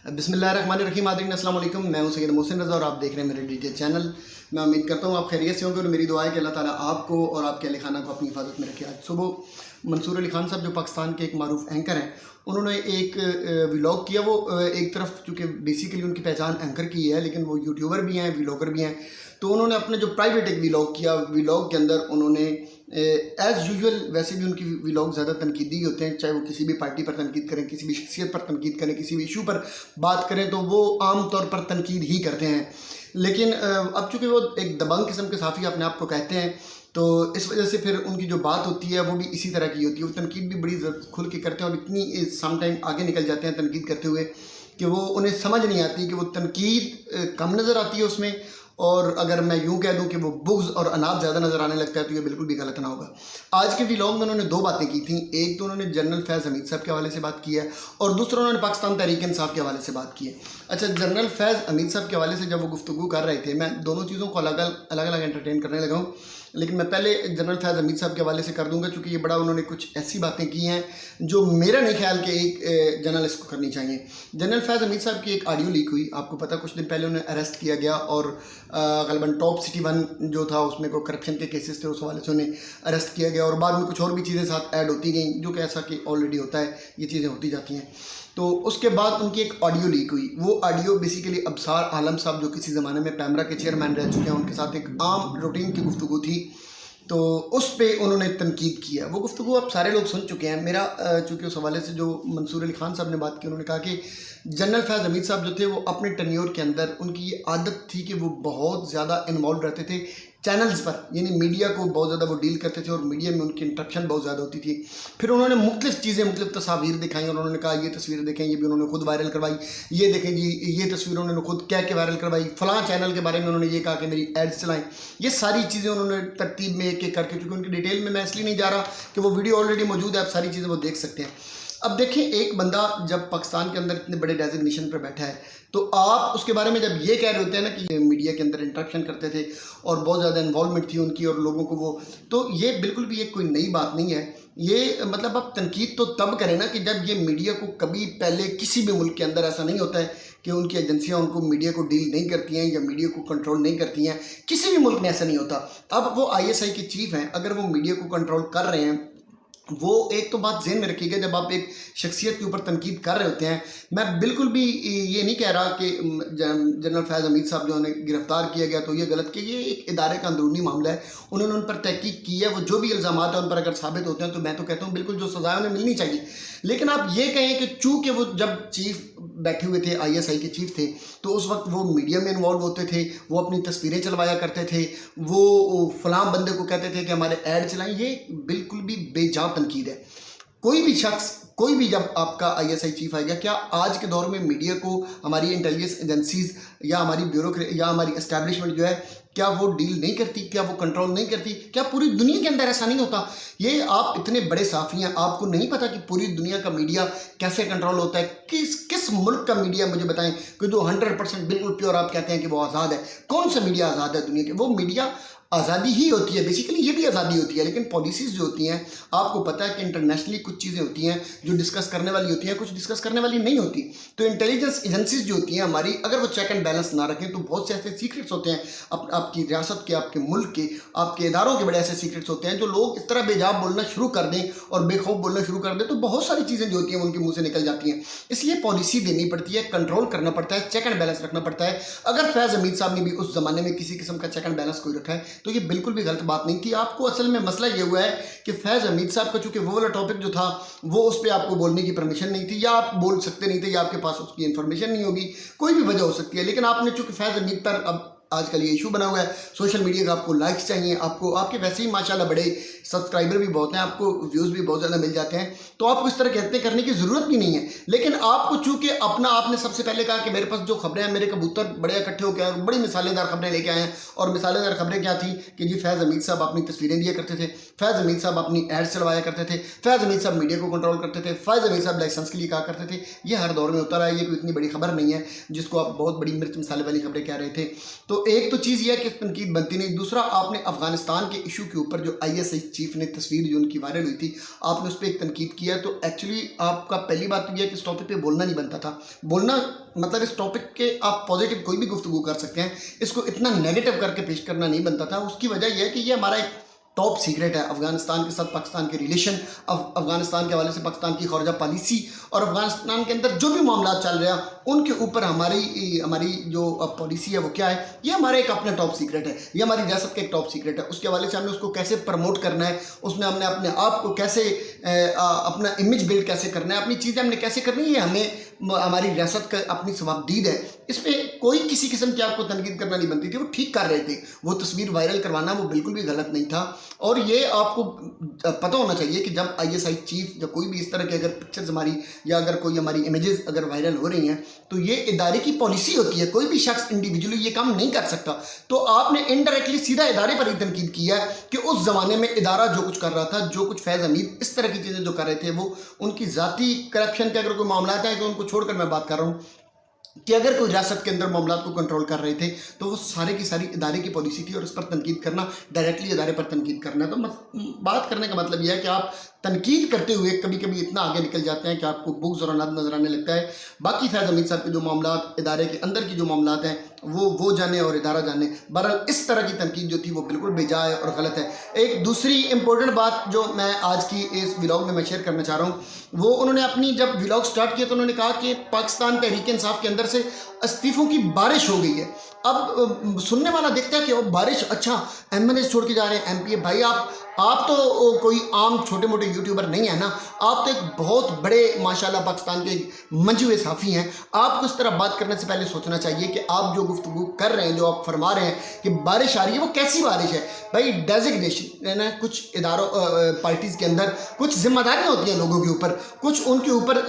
बिस्मिल्लाहिर्रहमानिर्रहीम। नाज़रीन अस्सलाम वालेकुम। मैं हूं सैयद मोहसिन रज़ा और आप देख रहे हैं मेरे डीजे चैनल। मैं उम्मीद करता हूं आप खैरियत से होंगे और मेरी दुआ है कि अल्लाह ताला आपको और आपके अहले खाना को अपनी हिफाजत में रखे। आज सुबह मंसूर अली खान साहब जो पाकिस्तान के एक मारूफ एंकर हैं, उन्होंने एक व्लॉग किया। वो एक तरफ चूँकि बेसिकली उनकी पहचान एंकर की है, लेकिन वो यूट्यूबर भी हैं, व्लॉगर भी हैं। तो उन्होंने अपने जो प्राइवेट एक व्लॉग किया, व्लॉग के अंदर उन्होंने एज़ यूजुअल, वैसे भी उनकी व्लॉग ज़्यादा तनकीदी होते हैं, चाहे वो किसी भी पार्टी पर तनकीद करें, किसी भी शख्सियत पर तनकीद करें, किसी भी इशू पर बात करें, तो वो आम तौर पर तनकीद ही करते हैं। लेकिन अब चूँकि वो एक दबंग किस्म के साफ़ी अपने आप को कहते हैं, तो इस वजह से फिर उनकी जो बात होती है वो भी इसी तरह की होती है। वो तनकीद भी बड़ी खुल के करते हैं और इतनी सम टाइम आगे निकल जाते हैं तनकीद करते हुए कि वो उन्हें समझ नहीं आती कि वो तनकीद कम नज़र आती है उसमें, और अगर मैं यूँ कह दूं कि वो बुग़्ज़ और अनाब ज़्यादा नज़र आने लगता है तो ये बिल्कुल भी गलत ना होगा। आज के व्लॉग में उन्होंने दो बातें की थी। एक तो उन्होंने जनरल फैज़ हमीद साहब के हवाले से बात की है और दूसरा उन्होंने पाकिस्तान तहरीक इंसाफ के हवाले से बात की है। अच्छा, जनरल फैज़ हमीद साहब के हवाले से जब वो गुफ्तगू कर रहे थे, मैं दोनों चीज़ों को अलग अलग एंटरटेन करने लगा हूँ, लेकिन मैं पहले जनरल फैज़ हमीद साहब के हवाले से कर दूंगा, क्योंकि ये बड़ा उन्होंने कुछ ऐसी बातें की हैं जो मेरा नहीं ख्याल कि एक जर्नलिस्ट को करनी चाहिए। जनरल फैज़ हमीद साहब की एक ऑडियो लीक हुई, आपको पता, कुछ दिन पहले उन्हें अरेस्ट किया गया और ग़ालिबन टॉप सिटी 1 जो था उसमें कोई करप्शन के केसेस थे, उस हवाले से उन्हें अरेस्ट किया गया और बाद में कुछ और भी चीज़ें साथ ऐड होती गई, जो कि ऐसा कि ऑलरेडी होता है, ये चीज़ें होती जाती हैं। तो उसके बाद उनकी एक ऑडियो लीक हुई। वो ऑडियो बेसिकली अबसार आलम साहब जो किसी ज़माने में पैमरा के चेयरमैन रह चुके हैं, उनके साथ एक आम रूटीन की गुफ्तगू थी, तो उस पे उन्होंने तनकीद किया। वो गुफ्तगू अब सारे लोग सुन चुके हैं। मेरा चूँकि उस हवाले से जो मंसूर अली खान साहब ने बात की, उन्होंने कहा कि जनरल फैज़ हमीद साहब जो थे वो अपने टेन्योर के अंदर उनकी ये आदत थी कि वो बहुत ज़्यादा इन्वॉल्व रहते थे चैनल्स पर, यानी मीडिया को बहुत ज़्यादा वो डील करते थे और मीडिया में उनकी इंटरप्शन बहुत ज़्यादा होती थी। फिर उन्होंने मुख्तलिफ़ चीज़ें, मुख्तलिफ़ तस्वीर दिखाई और उन्होंने कहा ये तस्वीर देखें, ये भी उन्होंने खुद वायरल करवाई, ये देखें जी ये तस्वीर उन्होंने खुद कह के वायरल करवाई, फ़लाँ चैनल के बारे में उन्होंने ये कहा कि मेरी एड्स चलाएँ। ये सारी चीज़ें उन्होंने तरतीब में एक एक करके, चूँकि उनकी डिटेल में मैं इसलिए नहीं जा रहा कि वो वीडियो ऑलरेडी मौजूद है, आप सारी चीज़ें वो देख सकते हैं। अब देखें, एक बंदा जब पाकिस्तान के अंदर इतने बड़े डेजिग्नेशन पर बैठा है, तो आप उसके बारे में जब ये कह रहे होते हैं ना कि मीडिया के अंदर इंटरप्शन करते थे और बहुत ज़्यादा इन्वॉल्वमेंट थी उनकी और लोगों को वो, तो ये बिल्कुल भी एक कोई नई बात नहीं है। ये मतलब आप तनकीद तो तब करें ना कि जब ये मीडिया को, कभी पहले किसी भी मुल्क के अंदर ऐसा नहीं होता है कि उनकी एजेंसियां उनको मीडिया को डील नहीं करती हैं या मीडिया को कंट्रोल नहीं करती हैं। किसी भी मुल्क में ऐसा नहीं होता। अब वो ISI के चीफ हैं, अगर वो मीडिया को कंट्रोल कर रहे हैं, वो एक तो बात ज़हन में रखिएगा, जब आप एक शख्सियत के ऊपर तनकीद कर रहे होते हैं, मैं बिल्कुल भी ये नहीं कह रहा कि जनरल फैज़ हमीद साहब जो उन्हें गिरफ़्तार किया गया तो ये गलत कि ये एक इदारे का अंदरूनी मामला है, उन्होंने उन पर तहकीक की है, वो जो भी इल्ज़ामात हैं उन पर अगर साबित होते हैं तो मैं तो कहता हूँ बिल्कुल जो सज़ा उन्हें मिलनी चाहिए। लेकिन आप ये कहें कि चूँकि वो जब चीफ बैठे हुए थे, ISI के चीफ थे, तो उस वक्त वो मीडिया में इन्वॉल्व होते थे, वो अपनी तस्वीरें चलवाया करते थे, वो फलां बंदे को कहते थे कि हमारे ऐड चलाएं, ये बिल्कुल भी बेजा तनकीद है। कोई भी शख्स, कोई भी जब आपका ISI चीफ आएगा, क्या आज के दौर में मीडिया को हमारी इंटेलिजेंस एजेंसीज या हमारी ब्यूरोक्रेसी या हमारी एस्टैब्लिशमेंट जो है, क्या वो डील नहीं करती? क्या वो कंट्रोल नहीं करती? क्या पूरी दुनिया के अंदर ऐसा नहीं होता? ये आप इतने बड़े साफ़ी हैं, आपको नहीं पता कि पूरी दुनिया का मीडिया कैसे कंट्रोल होता है? किस मुल्क का मीडिया मुझे बताएं कि जो 100% बिल्कुल प्योर आप कहते हैं कि वो आज़ाद है? कौन सा मीडिया आज़ाद है दुनिया के? वो मीडिया आज़ादी ही होती है, बेसिकली ये भी आज़ादी होती है, लेकिन पॉलिसीज़ जो होती हैं, आपको पता है कि इंटरनेशनली कुछ चीज़ें होती हैं जो डिस्कस करने वाली होती हैं, कुछ डिस्कस करने वाली नहीं होती। तो इंटेलिजेंस एजेंसीज जो होती हैं हमारी, अगर वो चेक एंड बैलेंस ना रखें तो बहुत से ऐसे सीक्रेट्स होते हैं आपकी रियासत के, आपके मुल्क के, आपके इदारों के बड़े ऐसे सीक्रेट्स होते हैं, जो लोग इस तरह बेजाब बोलना शुरू कर दें और बेखौफ बोलना शुरू कर दें तो बहुत सारी चीज़ें जो होती हैं उनके मुँह से निकल जाती हैं। इसलिए पॉलिसी देनी पड़ती है, कंट्रोल करना पड़ता है, चेक एंड बैलेंस रखना पड़ता है। अगर फैज़ हमीद साहब ने भी उस ज़माने में किसी किस्म का चेक एंड बैलेंस कोई रखा है तो ये बिल्कुल भी गलत बात नहीं थी। आपको असल में मसला ये हुआ है कि फैज़ हमीद साहब का चूँकि वो वाला टॉपिक जो था वो उस पर आपको बोलने की परमिशन नहीं थी, या आप बोल सकते नहीं थे, या आपके पास उसकी इन्फॉर्मेशन नहीं होगी, कोई भी वजह हो सकती है। लेकिन आपने चूँकि फैज़ हमीद पर अब आजकल ये इशू बना हुआ है सोशल मीडिया का, आपको लाइक्स चाहिए, आपको आपके वैसे ही माशाल्लाह बड़े सब्सक्राइबर भी बहुत हैं, आपको व्यूज़ भी बहुत ज़्यादा मिल जाते हैं, तो आपको इस तरह कहते करने की ज़रूरत भी नहीं है। लेकिन आपको चूँकि आपने सबसे पहले कहा कि मेरे पास जो खबरें हैं, मेरे कबूतर बड़े इकट्ठे होकर आए और बड़ी मिसालेदार खबरें लेके आए हैं, और मिसालेदार खबरें क्या थी कि जी फैज़ हमीद साहब अपनी तस्वीरें दिया करते थे, फैज़ हमीद साहब अपनी एड्स चलवाया करते थे, फैज़ हमीद साहब मीडिया को कंट्रोल करते थे, फैज़ हमीद साहब लाइसेंस के लिए कहा करते थे। ये हर दौर में होता रहा है, ये कोई इतनी बड़ी खबर नहीं है जिसको आप बहुत बड़ी मिर्च मसाले वाली खबरें कह रहे थे। तो तो एक तो चीज़ ये है कि तनकीद बनती नहीं। दूसरा, आपने अफ़गानिस्तान के इशू के ऊपर जो ISI चीफ ने तस्वीर जो उनकी वायरल हुई थी, आपने उस पर एक तनकीद किया। तो एक्चुअली आपका पहली बात तो यह है कि इस टॉपिक पे बोलना नहीं बनता था। बोलना मतलब इस टॉपिक के आप पॉजिटिव कोई भी गुफ्तगू कर सकते हैं, इसको इतना नेगेटिव करके पेश करना नहीं बनता था। उसकी वजह यह है कि ये हमारा एक टॉप सीक्रेट है, अफगानिस्तान के साथ पाकिस्तान के रिलेशन, अफगानिस्तान के हवाले से पाकिस्तान की खौरजा पॉलिसी और अफगानिस्तान के अंदर जो भी मामला चल रहे हैं उनके ऊपर हमारी जो पॉलिसी है वो क्या है, ये हमारा एक अपना टॉप सीक्रेट है, ये हमारी रियासत का एक टॉप सीक्रेट है। उसके हवाले से हमने उसको कैसे प्रमोट करना है, उसमें हमने अपने आप को कैसे अपना इमेज बिल्ड कैसे करना है, अपनी चीज़ें हमने कैसे करनी है, हमें हमारी रियासत का अपनी सवाबदीद है। इस पर कोई किसी किस्म की आपको तनकीद करना नहीं बनती थी। वो ठीक कर रहे थे, वो तस्वीर वायरल करवाना वो बिल्कुल भी गलत नहीं था। और ये आपको पता होना चाहिए कि जब ISI चीफ या कोई भी इस तरह की अगर पिक्चर्स हमारी या अगर कोई हमारी इमेजेस अगर वायरल हो रही हैं तो ये इदारे की पॉलिसी होती है, कोई भी शख्स इंडिविजुअली ये काम नहीं कर सकता। तो आपने इनडायरेक्टली सीधा इदारे पर ही तनकीद किया है कि उस ज़माने में इदारा जो कुछ कर रहा था, जो कुछ फैज़ हमीद इस तरह की चीज़ें जो कर रहे थे, वो उनकी ज़ाती करप्शन के अगर कोई मामला है तो उनको छोड़कर मैं बात कर रहा हूँ कि अगर कोई रियासत के अंदर मामला को कंट्रोल कर रहे थे तो वो सारे की सारी इदारे की पॉलिसी थी और इस पर तनकीद करना, डायरेक्टली इदारे पर तनकीद करना। तो बात करने का मतलब यह है कि आप तनकीद करते हुए कभी कभी इतना आगे निकल जाते हैं कि आपको बुग्ज़ और अनाद नजर आने लगता है। बाकी फैज़ हमीद साहब के जो मामला इदारे के अंदर की जो मामला हैं वो जाने और इदारा जाने। बहरहाल इस तरह की तनकीद जो थी वो बिल्कुल बेजाय और गलत है। एक दूसरी इंपॉर्टेंट बात जो मैं आज की इस व्लॉग में मैं शेयर करना चाह रहा हूँ, वो उन्होंने अपनी जब व्लॉग स्टार्ट किया तो उन्होंने कहा कि पाकिस्तान तहरीक इंसाफ के अंदर से इस्तीफ़ों की बारिश हो गई है। अब सुनने वाला देखता है कि वो बारिश, अच्छा MNA छोड़ के जा रहे हैं, MPA। भाई आप तो कोई आम छोटे मोटे यूट्यूबर नहीं है ना, आप तो एक बहुत बड़े माशाल्लाह पाकिस्तान के मंजे हुए साफ़ी हैं। आपको इस तरह बात करने से पहले सोचना चाहिए कि आप जो गुफ्तगू कर रहे हैं, जो आप फरमा रहे हैं कि बारिश आ रही है, वो कैसी बारिश है। भाई डेजिग्नेशन है ना, कुछ इदारों पार्टीज़ के अंदर कुछ जिम्मेदारियाँ होती हैं लोगों के ऊपर, कुछ उनके ऊपर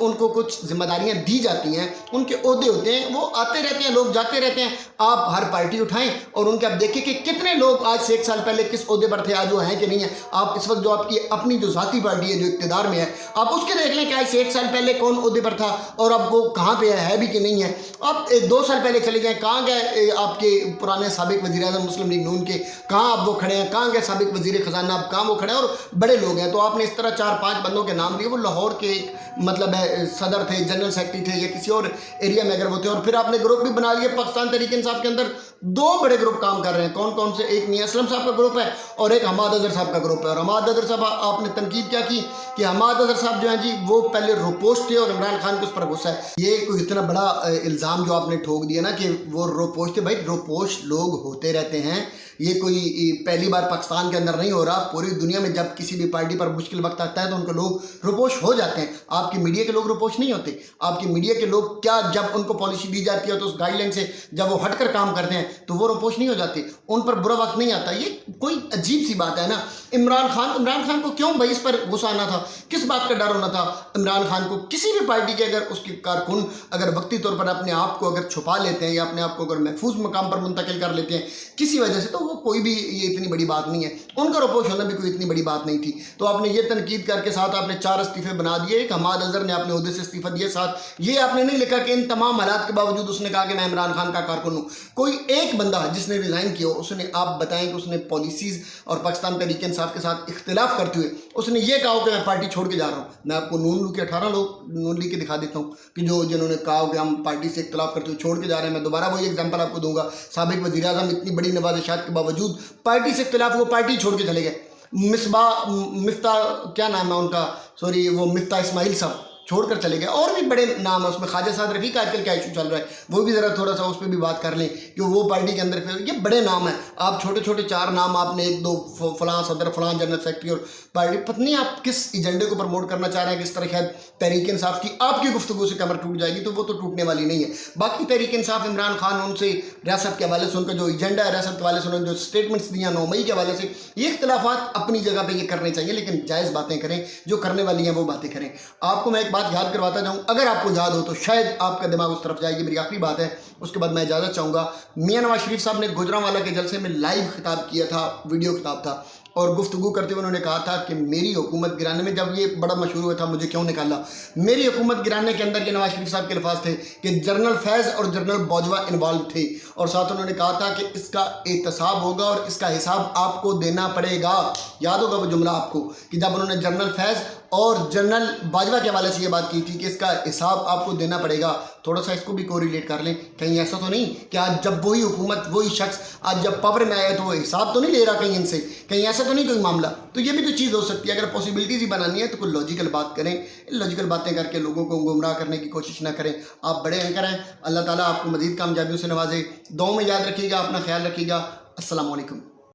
उनको कुछ जिम्मेदारियाँ दी जाती हैं, उनके ओहदे होते हैं, वो आते रहते हैं, लोग जाते रहते हैं। आप हर पार्टी उठाएं और उनके आप देखें कि कितने लोग आज से 1 साल पहले किस ओहदे पर थे, आज वो हैं कि नहीं है। आप इस वक्त जो आपकी अपनी जो ज़ाती पार्टी है जो इक़्तिदार में है, आप उसके देख लें कि आज से 1 साल पहले कौन ओहदे पर था और अब वो कहाँ पे है भी कि नहीं है। आप 2 साल पहले चले जाएँ, कहाँ गए आपके पुराने साबिक वज़ीर-ए-आज़म मुस्लिम लीग नून के, कहाँ अब वो खड़े हैं, कहाँ गए साबिक वज़ीर ख़जाना, अब कहाँ वो खड़े हैं और बड़े लोग हैं। तो आपने इस तरह 4-5 बंदों के नाम लिए, वो लाहौर के मतलब है सदर थे, जनरल सेक्रेटरी थे या किसी और एरिया में अगर वो थे। और फिर आपने ग्रुप भी बना लिया पाकिस्तान तहरीक इंसाफ के अंदर। 2 बड़े ग्रुप काम कर रहे हैं, कौन कौन से, एक मियां असलम साहब का ग्रुप है और एक हमाद अजहर साहब का ग्रुप है। और हमाद अजहर साहब, आपने तनकीद क्या की कि हमाद अजहर साहब जो हैं जी वो पहले रोपोश थे और इमरान खान को उस पर गुस्सा है। ये कोई इतना बड़ा इल्ज़ाम जो आपने ठोक दिया ना कि वो रोपोश थे। भाई रोपोश लोग होते रहते हैं, ये कोई पहली बार पाकिस्तान के अंदर नहीं हो रहा, पूरी दुनिया में जब किसी भी पार्टी पर मुश्किल वक्त आता है तो उनके लोग रोपोश हो जाते हैं। आपकी मीडिया के लोग रोपोश नहीं होते। आपकी मीडिया के लोग क्या, जब उनको पॉलिसी दी जाती है तो उस गाइडलाइन से जब वो हटकर काम करते हैं तो वो रोपोश नहीं हो जाते, उन पर बुरा वक्त नहीं आता। ये कोई अजीब सी बात है ना। इमरान खान को क्यों भाई इस पर गुस्सा आना था, किस बात का डर होना था इमरान खान को? किसी भी पार्टी के अगर उसके कारकुन अगर वक्ती तौर पर अपने आप को अगर छुपा लेते हैं या अपने आप को अगर महफूज मकाम पर मुंतकिल कर लेते हैं किसी वजह से, तो वो कोई भी ये इतनी बड़ी बात नहीं है। उनका रोपोश होना भी कोई इतनी बड़ी बात नहीं थी। तो आपने ये तनकीद करके साथ आपने 4 इस्तीफे बना दिए। एक हमाद अजहर ने अपने ओहदे से इस्तीफा दिया, साथ ये आपने नहीं लिखा कि इन तमाम हालात के बावजूद उसने कहा कि मैं इमरान खान का कारकुन हूँ। कोई एक बंदा जिसने रिज़ाइन किया उसने, आप बताएं कि उसने पॉलिसीज़ और पाकिस्तान तहरीक इंसाफ के साथ इख्तिलाफ करते हुए उसने ये कहा कि मैं पार्टी छोड़ के जा रहा हूँ। मैं आपको नून लीग के 18 लोग नून लीग के दिखा देता हूँ कि जिन्होंने कहा कि हम पार्टी से इख्तिलाफ करते हुए छोड़ के जा रहे हैं। मैं दोबारा वही एग्जाम्पल आपको दूंगा। साबिक वज़ीर-ए-आज़म इतनी बड़ी नवाज़िशात के बावजूद पार्टी से इख्तिलाफ, वो पार्टी छोड़ के चले गए। मिफ्ता क्या नाम है उनका, सॉरी, वो मिफ्ता इस्माइल साहब छोड़कर चले गए। और भी बड़े नाम है उसमें, ख्वाजा साद रफ़ी का आजकल क्या इशू चल रहा है वो भी ज़रा थोड़ा सा उस पर भी बात कर लें कि वो पार्टी के अंदर, ये बड़े नाम हैं। आप छोटे छोटे 4 नाम आपने, 1-2 फलां सदर, फलां जनरल सेक्रेटरी और पार्टी, पता नहीं आप किस एजेंडे को प्रमोट करना चाह रहे हैं। किस तरह शायद तहरीक इंसाफ की आपकी गुफ्तगू से कमर टूट जाएगी, तो वो तो टूटने वाली नहीं है। बाकी तहरीक इंसाफ, इमरान खान, उनसे रियासत के हवाले से उनका जो एजेंडा है, रियासत के हवाले से उन्होंने जो स्टेटमेंट्स दिया 9 मई के हवाले से, ये इख्तिलाफात अपनी जगह पर ये करने चाहिए, लेकिन जायज़ बातें करें, जो करने वाली हैं वो बातें करें। आपको मैं एक बात याद करवाता जाऊँ, अगर आपको याद हो तो शायद आपका दिमाग उस तरफ जाएगी। मेरी आखिरी बात है, उसके बाद मैं इजाज़त चाहूँगा। मियां नवाज शरीफ साहब ने गुजरांवाला के जलसे में लाइव खिताब किया था, वीडियो खिताब था। और गुफ्तगू करते हुए उन्होंने कहा था कि मेरी हुकूमत गिराने में, जब ये बड़ा मशहूर हुआ था मुझे क्यों निकाला, मेरी हुकूमत गिराने के अंदर ये नवाज शरीफ साहब के अल्फाज थे कि जनरल फैज़ और जनरल बाजवा इन्वॉल्व थे, और साथ उन्होंने कहा था कि इसका एहतसाब होगा और इसका हिसाब आपको देना पड़ेगा। याद होगा वो जुमला आपको कि जब उन्होंने जनरल फैज़ और जनरल बाजवा के हवाले से ये बात की थी कि इसका हिसाब आपको देना पड़ेगा। थोड़ा सा इसको भी कोरिलेट कर लें, कहीं ऐसा तो नहीं कि आज जब वही हुकूमत वही शख्स आज जब पावर में आया तो वो हिसाब तो नहीं ले रहा कहीं इनसे, कहीं ऐसा तो नहीं कोई मामला। तो ये भी तो चीज़ हो सकती है। अगर पॉसिबिलिटीज़ ही बनानी है तो कोई लॉजिकल बात करें, लॉजिकल बातें करके लोगों को गुमराह करने की कोशिश ना करें। आप बड़े एंकर हैं, अल्लाह ताला आपको मज़ीद कामयाबियों से नवाजे। दुआओं में याद रखिएगा, अपना ख्याल रखिएगा। अस्सलाम वालेकुम।